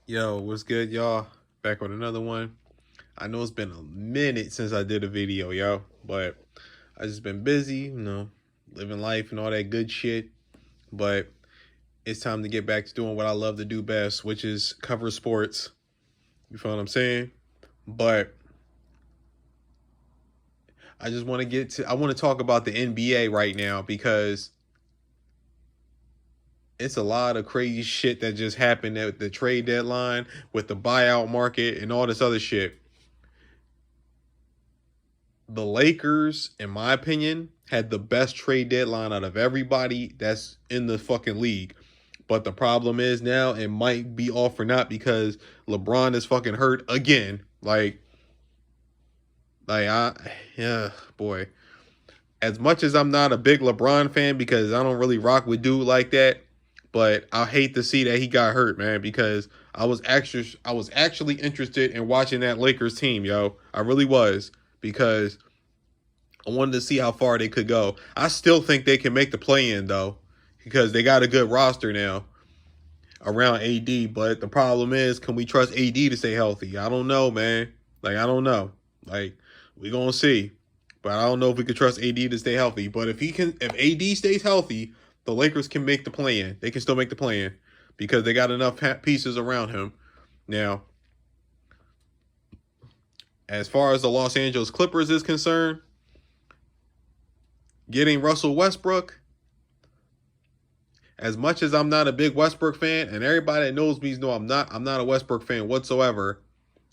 Yo, what's good, y'all? Back with another one. I know it's been a minute since I did a video, yo, but I just been busy, living life and all that good shit. But it's time to get back to doing what I love to do best, which is cover sports. You feel what I'm saying? But I want to talk about the NBA right now because it's a lot of crazy shit that just happened at the trade deadline with the buyout market and all this other shit. The Lakers, in my opinion, had the best trade deadline out of everybody that's in the fucking league. But the problem is now it might be all for naught because LeBron is fucking hurt again. Yeah, boy. As much as I'm not a big LeBron fan because I don't really rock with dude like that, but I hate to see that he got hurt, man, because I was actually interested in watching that Lakers team, yo. I really was because I wanted to see how far they could go. I still think they can make the play in though, because they got a good roster now around AD. But the problem is, can we trust AD to stay healthy? I don't know, man. I don't know. We gonna see. But I don't know if we could trust AD to stay healthy. But if AD stays healthy, the Lakers can make the play in. They can still make the play in because they got enough pieces around him. Now, as far as the Los Angeles Clippers is concerned, getting Russell Westbrook, as much as I'm not a big Westbrook fan, and everybody that knows me know I'm not a Westbrook fan whatsoever.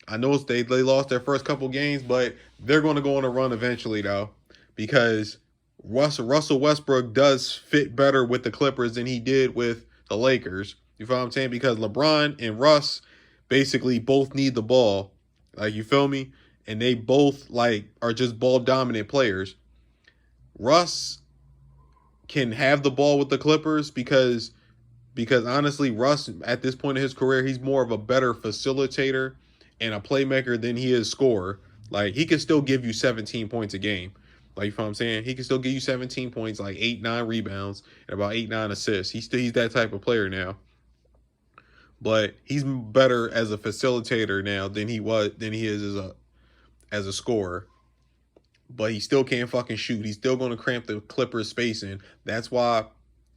I know they lost their first couple games, but they're going to go on a run eventually though, because Russell Westbrook does fit better with the Clippers than he did with the Lakers. You feel what I'm saying? Because LeBron and Russ basically both need the ball. You feel me? And they both are just ball dominant players. Russ can have the ball with the Clippers because honestly, Russ at this point in his career, he's more of a better facilitator and a playmaker than he is scorer. He can still give you 17 points a game. You know what I'm saying? He can still give you 17 points, 8, 9 rebounds, and about 8, 9 assists. He's that type of player now. But he's better as a facilitator now than he is as a scorer. But he still can't fucking shoot. He's still gonna cramp the Clippers spacing. That's why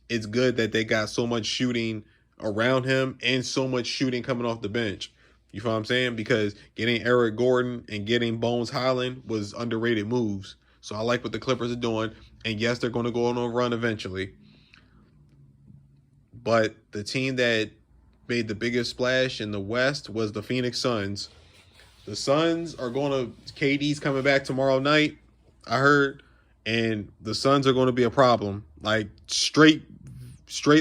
it's good that they got so much shooting around him and so much shooting coming off the bench. You feel what I'm saying? Because getting Eric Gordon and getting Bones Highland was underrated moves. So I like what the Clippers are doing. And yes, they're going to go on a run eventually. But the team that made the biggest splash in the West was the Phoenix Suns. The Suns are going to, KD's coming back tomorrow night, I heard. And the Suns are going to be a problem. Straight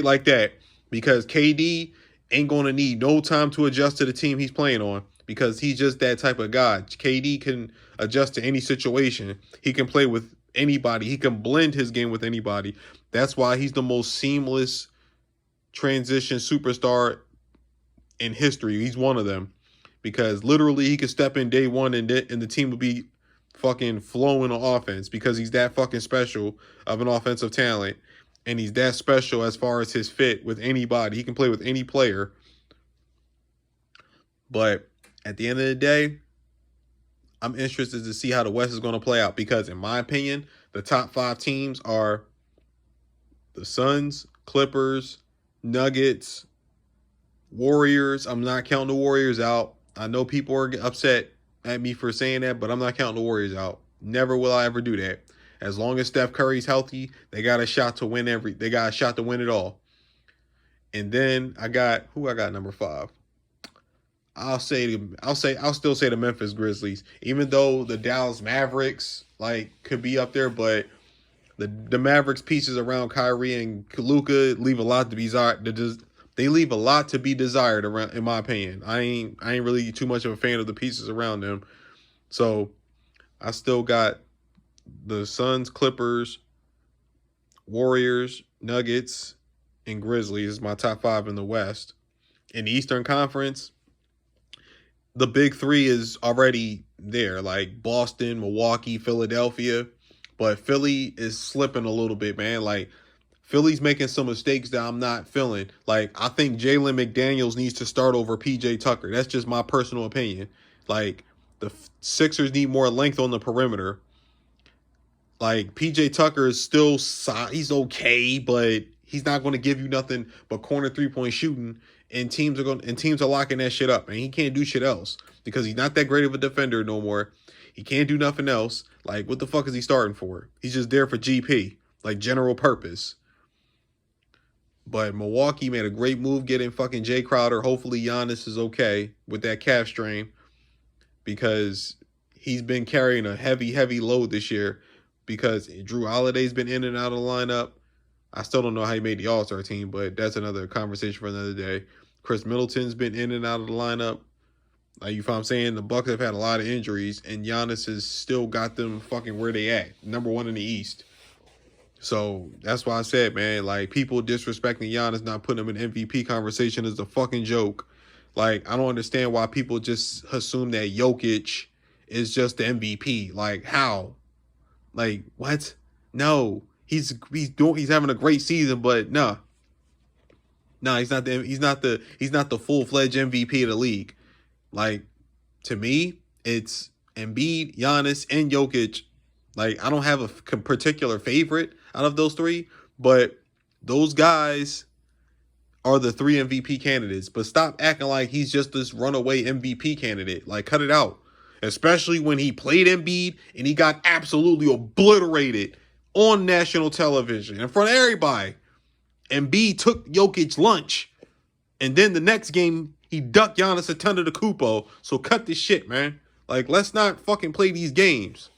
like that. Because KD ain't going to need no time to adjust to the team he's playing on because he's just that type of guy. KD can adjust to any situation. He can play with anybody. He can blend his game with anybody. That's why he's the most seamless transition superstar in history. He's one of them because literally he could step in day one and the team would be fucking flowing on offense because he's that fucking special of an offensive talent. And he's that special as far as his fit with anybody. He can play with any player. But at the end of the day, I'm interested to see how the West is going to play out because, in my opinion, the top 5 teams are the Suns, Clippers, Nuggets, Warriors. I'm not counting the Warriors out. I know people are upset at me for saying that, but I'm not counting the Warriors out. Never will I ever do that. As long as Steph Curry's healthy, they got a shot to win they got a shot to win it all. And then I got number 5. I'll still say the Memphis Grizzlies, even though the Dallas Mavericks could be up there, but the Mavericks pieces around Kyrie and Luka leave a lot to be desired. They leave a lot to be desired around, in my opinion. I ain't really too much of a fan of the pieces around them, so I still got the Suns, Clippers, Warriors, Nuggets, and Grizzlies is my top 5 in the West. In the Eastern Conference, the big 3 is already there, like Boston, Milwaukee, Philadelphia. But Philly is slipping a little bit, man. Philly's making some mistakes that I'm not feeling. Like, I think Jalen McDaniels needs to start over PJ Tucker. That's just my personal opinion. Like, the Sixers need more length on the perimeter. Like, PJ Tucker is still, he's okay, but he's not going to give you nothing but corner 3-point shooting. And teams are locking that shit up. And he can't do shit else because he's not that great of a defender no more. He can't do nothing else. Like, what the fuck is he starting for? He's just there for GP, like general purpose. But Milwaukee made a great move getting fucking Jay Crowder. Hopefully Giannis is okay with that calf strain because he's been carrying a heavy, heavy load this year because Drew Holiday's been in and out of the lineup. I still don't know how he made the All-Star team, but that's another conversation for another day. Chris Middleton's been in and out of the lineup. Like, you know what I'm saying? The Bucks have had a lot of injuries, and Giannis has still got them fucking where they at. Number 1 in the East. So that's why I said, man, like, people disrespecting Giannis, not putting him in MVP conversation is a fucking joke. Like, I don't understand why people just assume that Jokic is just the MVP. Like, how? Like, what? No. He's having a great season, but no. No, he's not the full-fledged MVP of the league. Like, to me, it's Embiid, Giannis, and Jokic. Like, I don't have a particular favorite out of those three, but those guys are the 3 MVP candidates. But stop acting like he's just this runaway MVP candidate. Like, cut it out. Especially when he played Embiid and he got absolutely obliterated on national television in front of everybody. Embiid took Jokic lunch. And then the next game, he ducked Giannis Antetokounmpo. So cut this shit, man. Like, let's not fucking play these games.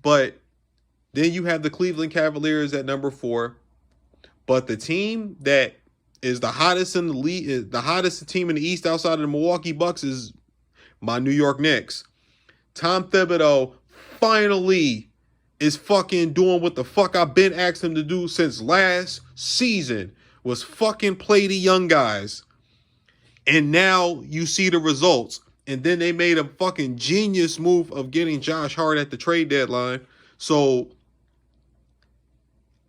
But then you have the Cleveland Cavaliers at number 4. But the team that is the hottest in the league, the hottest team in the East outside of the Milwaukee Bucks is my New York Knicks. Tom Thibodeau finally is fucking doing what the fuck I've been asking him to do since last season, was fucking play the young guys. And now you see the results. And then they made a fucking genius move of getting Josh Hart at the trade deadline. So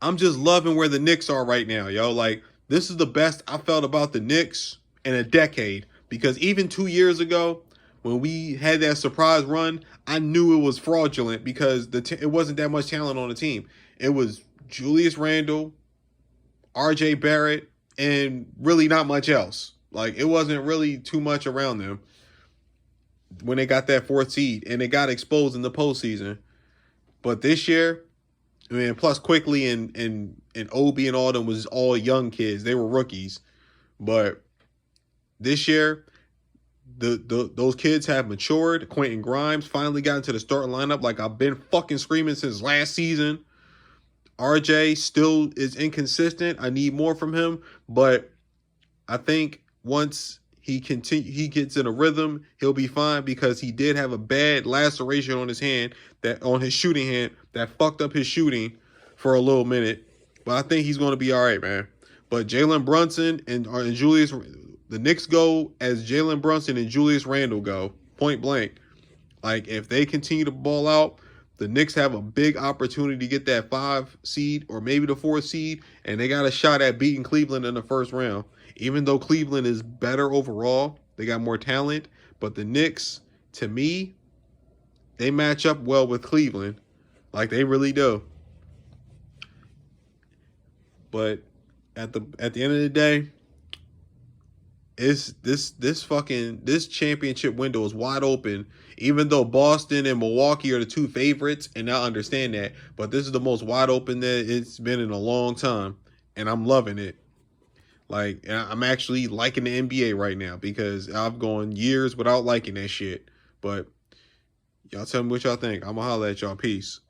I'm just loving where the Knicks are right now, yo. Like, this is the best I felt about the Knicks in a decade. Because even 2 years ago, when we had that surprise run, I knew it was fraudulent because it wasn't that much talent on the team. It was Julius Randle, R.J. Barrett, and really not much else. Like, it wasn't really too much around them when they got that 4th seed, and they got exposed in the postseason. But this year, I mean, plus Quickly and Obi and all them was all young kids. They were rookies. But this year, those kids have matured. Quentin Grimes finally got into the starting lineup like I've been fucking screaming since last season. RJ still is inconsistent. I need more from him. But I think once he gets in a rhythm, he'll be fine because he did have a bad laceration on his hand, on his shooting hand, that fucked up his shooting for a little minute. But I think he's going to be all right, man. But Jalen Brunson and Julius, the Knicks go as Jalen Brunson and Julius Randle go, point blank. Like, if they continue to ball out, the Knicks have a big opportunity to get that 5 seed or maybe the 4th seed, and they got a shot at beating Cleveland in the first round. Even though Cleveland is better overall, they got more talent, but the Knicks, to me, they match up well with Cleveland. Like, they really do. But at the end of the day, this championship window is wide open. Even though Boston and Milwaukee are the 2 favorites, and I understand that, but this is the most wide open that it's been in a long time, and I'm loving it. Like, I'm actually liking the NBA right now because I've gone years without liking that shit. But y'all tell me what y'all think. I'm gonna holler at y'all. Peace.